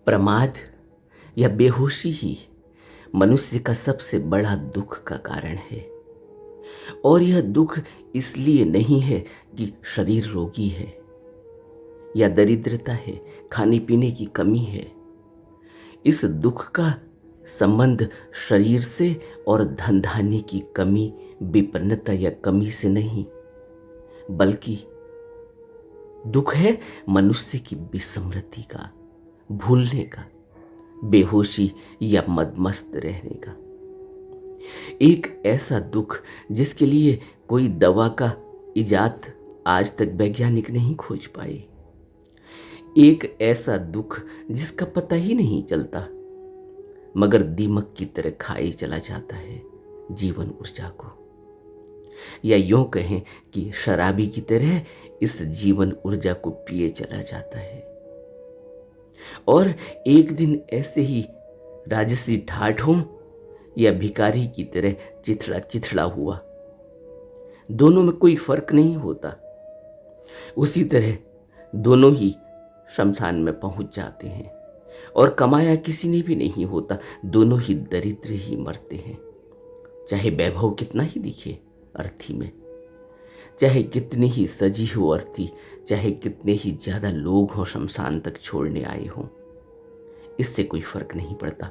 प्रमाद या बेहोशी ही मनुष्य का सबसे बड़ा दुख का कारण है। और यह दुख इसलिए नहीं है कि शरीर रोगी है या दरिद्रता है, खाने पीने की कमी है। इस दुख का संबंध शरीर से और धन धान्य की कमी, विपन्नता या कमी से नहीं, बल्कि दुख है मनुष्य की विस्मृति का, भूलने का, बेहोशी या मदमस्त रहने का। एक ऐसा दुख जिसके लिए कोई दवा का इजाद आज तक वैज्ञानिक नहीं खोज पाए। एक ऐसा दुख जिसका पता ही नहीं चलता, मगर दीमक की तरह खाए चला जाता है जीवन ऊर्जा को। या यूं कहें कि शराबी की तरह इस जीवन ऊर्जा को पिए चला जाता है। और एक दिन ऐसे ही राजसी ठाठ हो या भिखारी की तरह चिथड़ा चिथड़ा हुआ, दोनों में कोई फर्क नहीं होता। उसी तरह दोनों ही शमशान में पहुंच जाते हैं और कमाया किसी ने भी नहीं होता। दोनों ही दरिद्र ही मरते हैं, चाहे वैभव कितना ही दिखे अर्थी में, चाहे कितनी ही सजी हो अर्थी, चाहे कितने ही ज्यादा लोग हों शमशान तक छोड़ने आए हों। इससे कोई फर्क नहीं पड़ता।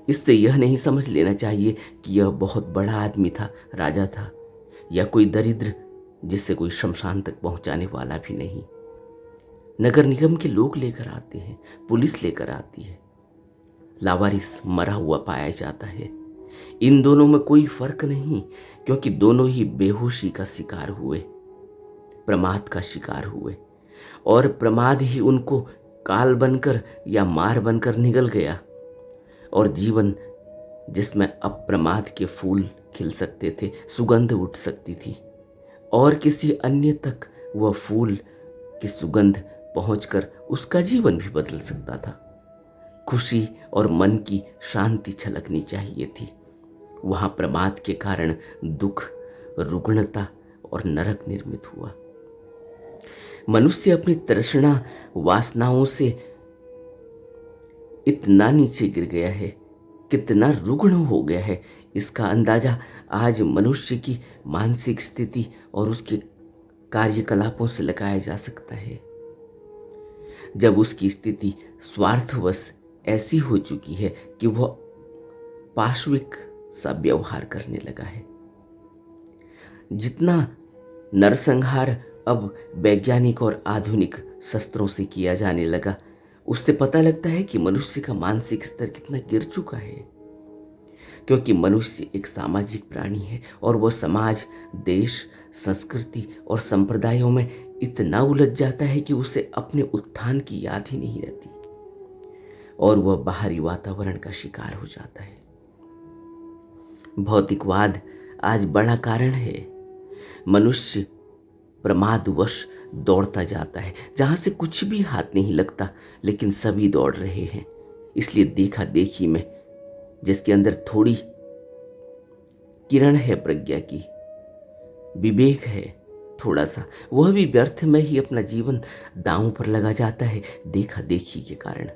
इससे यह नहीं समझ लेना चाहिए कि यह बहुत बड़ा आदमी था, राजा था, या कोई दरिद्र जिससे कोई शमशान तक पहुंचाने वाला भी नहीं। नगर निगम के लोग लेकर आते हैं, पुलिस लेकर आती है, लावारिस मरा हुआ पाया जाता है। इन दोनों में कोई फर्क नहीं, क्योंकि दोनों ही बेहोशी का शिकार हुए, प्रमाद का शिकार हुए, और प्रमाद ही उनको काल बनकर या मार बनकर निगल गया। और जीवन जिसमें अप्रमाद के फूल खिल सकते थे, सुगंध उठ सकती थी, और किसी अन्य तक वह फूल की सुगंध पहुंचकर उसका जीवन भी बदल सकता था। खुशी और मन की शांति छलकनी चाहिए थी। वहां प्रमाद के कारण दुख, रुग्णता और नरक निर्मित हुआ। मनुष्य अपनी तृष्णा वासनाओं से इतना नीचे गिर गया है, कितना रुग्ण हो गया है, इसका अंदाजा आज मनुष्य की मानसिक स्थिति और उसके कार्यकलापों से लगाया जा सकता है। जब उसकी स्थिति स्वार्थवश ऐसी हो चुकी है कि वह पाशविक सा व्यवहार करने लगा है। जितना नरसंहार अब वैज्ञानिक और आधुनिक शस्त्रों से किया जाने लगा, उससे पता लगता है कि मनुष्य का मानसिक स्तर कितना गिर चुका है। क्योंकि मनुष्य एक सामाजिक प्राणी है और वह समाज, देश, संस्कृति और संप्रदायों में इतना उलझ जाता है कि उसे अपने उत्थान की याद ही नहीं रहती, और वह बाहरी वातावरण का शिकार हो जाता है। भौतिकवाद आज बड़ा कारण है। मनुष्य प्रमादवश दौड़ता जाता है, जहां से कुछ भी हाथ नहीं लगता, लेकिन सभी दौड़ रहे हैं। इसलिए देखा देखी में जिसके अंदर थोड़ी किरण है प्रज्ञा की, विवेक है थोड़ा सा, वह भी व्यर्थ में ही अपना जीवन दांव पर लगा जाता है देखा देखी के कारण।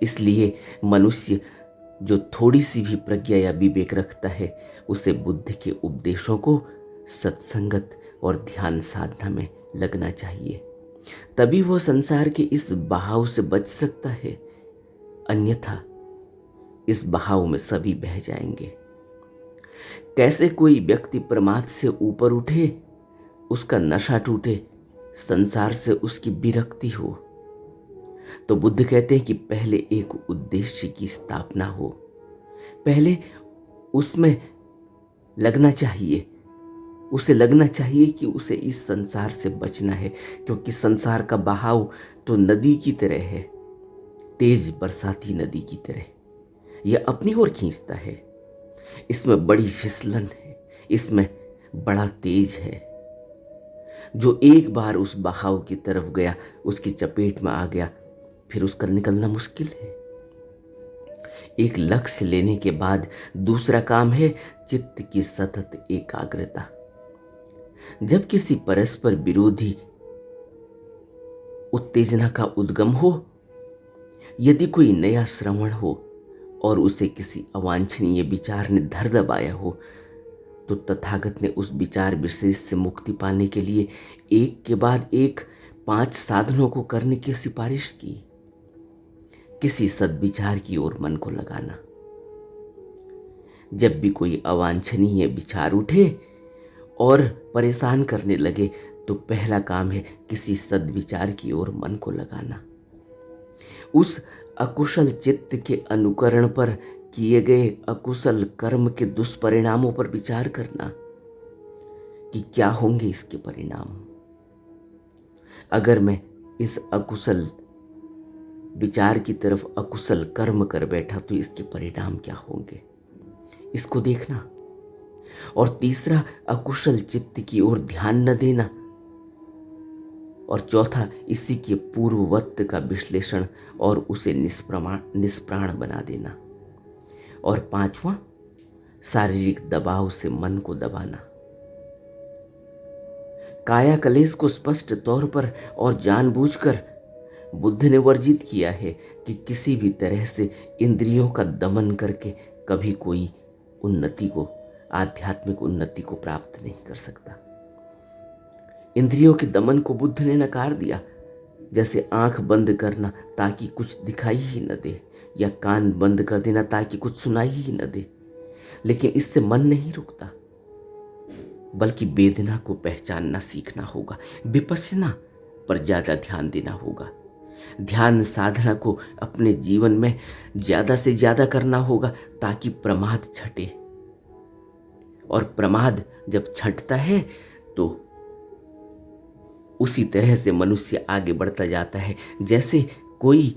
इसलिए मनुष्य जो थोड़ी सी भी प्रज्ञा या विवेक रखता है, उसे बुद्ध के उपदेशों को सत्संगत और ध्यान साधना में लगना चाहिए। तभी वह संसार के इस बहाव से बच सकता है, अन्यथा इस बहाव में सभी बह जाएंगे। कैसे कोई व्यक्ति प्रमाद से ऊपर उठे, उसका नशा टूटे, संसार से उसकी विरक्ति हो, तो बुद्ध कहते हैं कि पहले एक उद्देश्य की स्थापना हो, पहले उसमें लगना चाहिए, उसे लगना चाहिए कि उसे इस संसार से बचना है। क्योंकि संसार का बहाव तो नदी की तरह है, तेज बरसाती नदी की तरह, यह अपनी ओर खींचता है। इसमें बड़ी फिसलन है, इसमें बड़ा तेज है। जो एक बार उस बहाव की तरफ गया, उसकी चपेट में आ गया, फिर उसका निकलना मुश्किल है। एक लक्ष्य लेने के बाद दूसरा काम है चित्त की सतत एकाग्रता। जब किसी परस्पर विरोधी उत्तेजना का उद्गम हो यदि कोई नया श्रवण हो और उसे किसी अवांछनीय विचार ने धर दबाया हो, तो तथागत ने उस विचार विशेष से मुक्ति पाने के लिए एक के बाद एक 5 साधनों को करने की सिफारिश की। किसी सद्विचार की ओर मन को लगाना। जब भी कोई अवांछनीय विचार उठे और परेशान करने लगे, तो पहला काम है किसी सद्विचार की ओर मन को लगाना। उस अकुशल चित्त के अनुकरण पर किए गए अकुशल कर्म के दुष्परिणामों पर विचार करना कि क्या होंगे इसके परिणाम। अगर मैं इस अकुशल विचार की तरफ अकुशल कर्म कर बैठा तो इसके परिणाम क्या होंगे, इसको देखना। और तीसरा, अकुशल चित्त की ओर ध्यान न देना। और चौथा, इसी के पूर्ववत का विश्लेषण और उसे निष्प्राण बना देना। और पांचवा, शारीरिक दबाव से मन को दबाना। काया कलेश को स्पष्ट तौर पर और जानबूझकर बुद्ध ने वर्जित किया है कि किसी भी तरह से इंद्रियों का दमन करके कभी कोई उन्नति को, आध्यात्मिक उन्नति को प्राप्त नहीं कर सकता। इंद्रियों के दमन को बुद्ध ने नकार दिया, जैसे आंख बंद करना ताकि कुछ दिखाई ही न दे, या कान बंद कर देना ताकि कुछ सुनाई ही न दे। लेकिन इससे मन नहीं रुकता, बल्कि वेदना को पहचानना सीखना होगा। विपश्यना पर ज्यादा ध्यान देना होगा। ध्यान साधना को अपने जीवन में ज्यादा से ज्यादा करना होगा ताकि प्रमाद छटे। और प्रमाद जब छटता है तो उसी तरह से मनुष्य आगे बढ़ता जाता है, जैसे कोई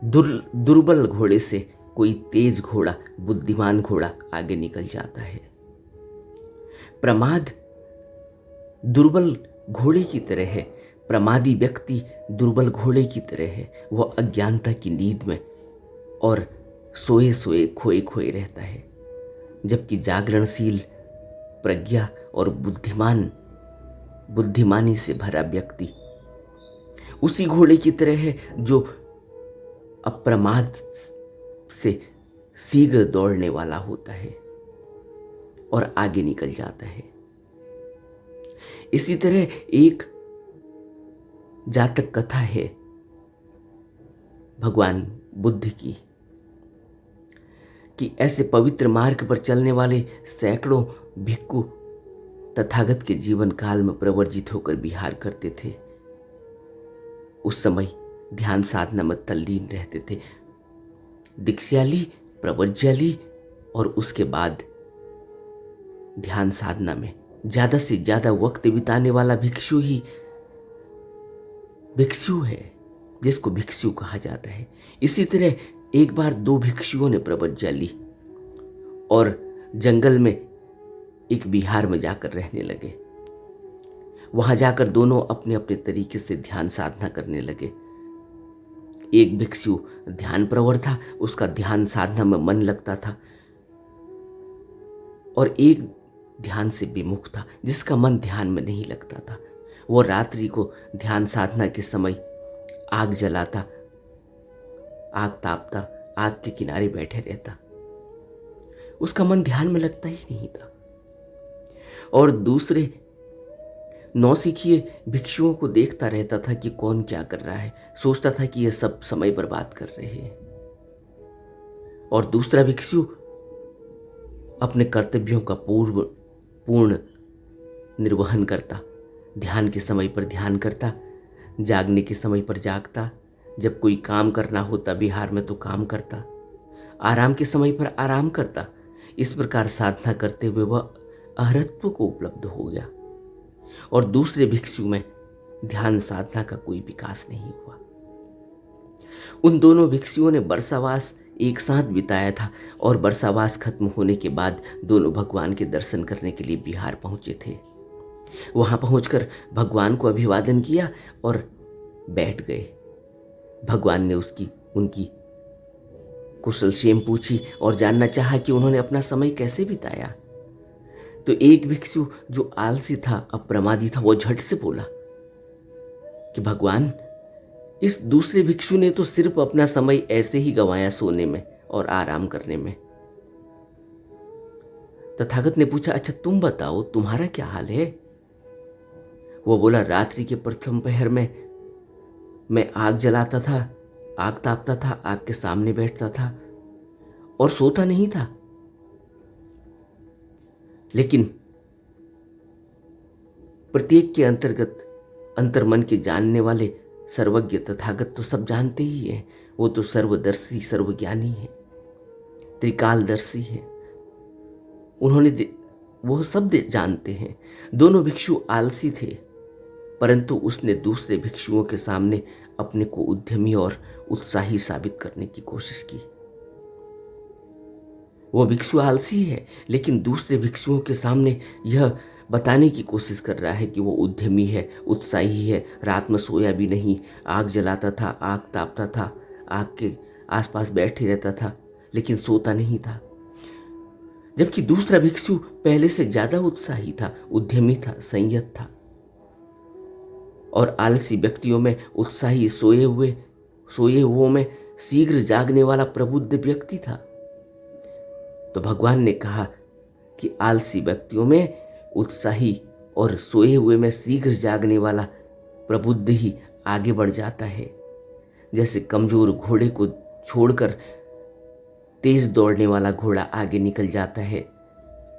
दुर्बल घोड़े से कोई तेज घोड़ा, बुद्धिमान घोड़ा आगे निकल जाता है। प्रमाद दुर्बल घोड़े की तरह है। प्रमादी व्यक्ति दुर्बल घोड़े की तरह है। वह अज्ञानता की नींद में और सोए सोए खोए खोए रहता है, जबकि जागरणशील, प्रज्ञा और बुद्धिमानी से भरा व्यक्ति उसी घोड़े की तरह है जो अप्रमाद से शीघ्र दौड़ने वाला होता है और आगे निकल जाता है। इसी तरह एक जातक कथा है भगवान बुद्ध की कि ऐसे पवित्र मार्ग पर चलने वाले सैकड़ों भिक्खु तथागत के जीवन काल में प्रवर्जित होकर विहार करते थे। उस समय ध्यान साधना में तल्लीन रहते थे। दीक्षा ली, प्रवर्ज्या ली और उसके बाद ध्यान साधना में ज्यादा से ज्यादा वक्त बिताने वाला भिक्षु ही भिक्षु है, जिसको भिक्षु कहा जाता है। इसी तरह एक बार 2 भिक्षुओं ने प्रवर्ज्या ली और जंगल में एक विहार में जाकर रहने लगे। वहां जाकर दोनों अपने अपने तरीके से ध्यान साधना करने लगे। एक भिक्षु ध्यान प्रवर था, उसका ध्यान साधना में मन लगता था, और एक ध्यान से विमुख था, जिसका मन ध्यान में नहीं लगता था। वो रात्रि को ध्यान साधना के समय आग जलाता, आग तापता, आग के किनारे बैठे रहता। उसका मन ध्यान में लगता ही नहीं था। और दूसरे नौसिखिए भिक्षुओं को देखता रहता था कि कौन क्या कर रहा है, सोचता था कि ये सब समय बर्बाद कर रहे हैं। और दूसरा भिक्षु अपने कर्तव्यों का पूर्ण निर्वहन करता, ध्यान के समय पर ध्यान करता, जागने के समय पर जागता, जब कोई काम करना होता विहार में तो काम करता, आराम के समय पर आराम करता। इस प्रकार साधना करते हुए वह अहरत्व को उपलब्ध हो गया। और दूसरे भिक्षु में ध्यान साधना का कोई विकास नहीं हुआ। उन दोनों भिक्षुओं ने वर्षावास एक साथ बिताया था और वर्षावास खत्म होने के बाद दोनों भगवान के दर्शन करने के लिए बिहार पहुंचे थे। वहां पहुंचकर भगवान को अभिवादन किया और बैठ गए। भगवान ने उनकी कुशलक्षेम पूछी और जानना चाहा कि उन्होंने अपना समय कैसे बिताया। तो एक भिक्षु जो आलसी था, अप्रमादी था, वो झट से बोला कि भगवान, इस दूसरे भिक्षु ने तो सिर्फ अपना समय ऐसे ही गंवाया सोने में और आराम करने में। तथागत ने पूछा, अच्छा तुम बताओ तुम्हारा क्या हाल है? वो बोला, रात्रि के प्रथम पहर में मैं आग जलाता था, आग तापता था, आग के सामने बैठता था और सोता नहीं था। लेकिन प्रत्येक के अंतर्गत अंतर्मन के जानने वाले सर्वज्ञ तथागत तो सब जानते ही हैं। वो तो सर्वदर्शी सर्वज्ञानी है, त्रिकालदर्शी है। वो सब जानते हैं। दोनों भिक्षु आलसी थे, परंतु उसने दूसरे भिक्षुओं के सामने अपने को उद्यमी और उत्साही साबित करने की कोशिश की। वो भिक्षु आलसी है, लेकिन दूसरे भिक्षुओं के सामने यह बताने की कोशिश कर रहा है कि वो उद्यमी है, उत्साही है, रात में सोया भी नहीं, आग जलाता था, आग तापता था, आग के आसपास बैठे रहता था, लेकिन सोता नहीं था। जबकि दूसरा भिक्षु पहले से ज्यादा उत्साही था, उद्यमी था, संयत था। और आलसी व्यक्तियों में उत्साही सोए हुओं में शीघ्र जागने वाला प्रबुद्ध व्यक्ति था। तो भगवान ने कहा कि आलसी व्यक्तियों में उत्साही और सोए हुए में शीघ्र जागने वाला प्रबुद्ध ही आगे बढ़ जाता है। जैसे कमजोर घोड़े को छोड़कर तेज दौड़ने वाला घोड़ा आगे निकल जाता है,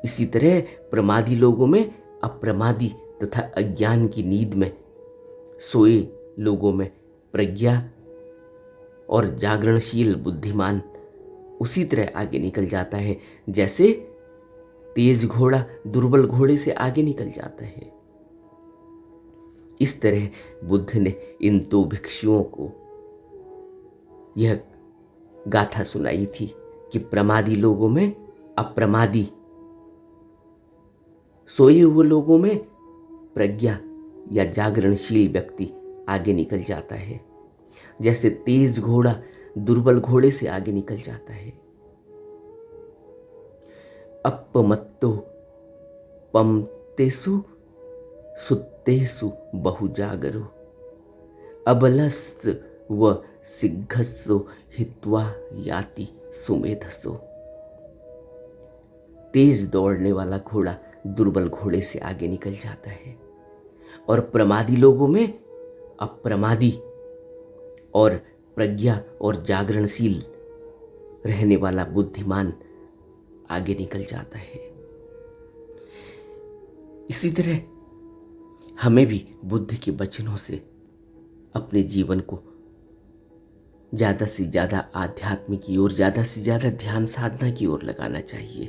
इसी तरह प्रमादी लोगों में अप्रमादी तथा अज्ञान की नींद में सोए लोगों में प्रज्ञा और जागरणशील बुद्धिमान उसी तरह आगे निकल जाता है जैसे तेज घोड़ा दुर्बल घोड़े से आगे निकल जाता है। इस तरह बुद्ध ने इन दो भिक्षुओं को यह गाथा सुनाई थी कि प्रमादी लोगों में अप्रमादी, सोए हुए लोगों में प्रज्ञा या जागरणशील व्यक्ति आगे निकल जाता है, जैसे तेज घोड़ा दुर्बल घोड़े से आगे निकल जाता है। अपमत्तो पमतेसु सुत्तेसु बहुजागरो अबलस् व सिग्घस्सो हित्वा याति सुमेधसो। तेज दौड़ने वाला घोड़ा दुर्बल घोड़े से आगे निकल जाता है और प्रमादी लोगों में अप्रमादी और प्रज्ञा और जागरणशील रहने वाला बुद्धिमान आगे निकल जाता है। इसी तरह हमें भी बुद्ध के वचनों से अपने जीवन को ज़्यादा से ज़्यादा आध्यात्म की ओर, ज़्यादा से ज़्यादा ध्यान साधना की ओर लगाना चाहिए।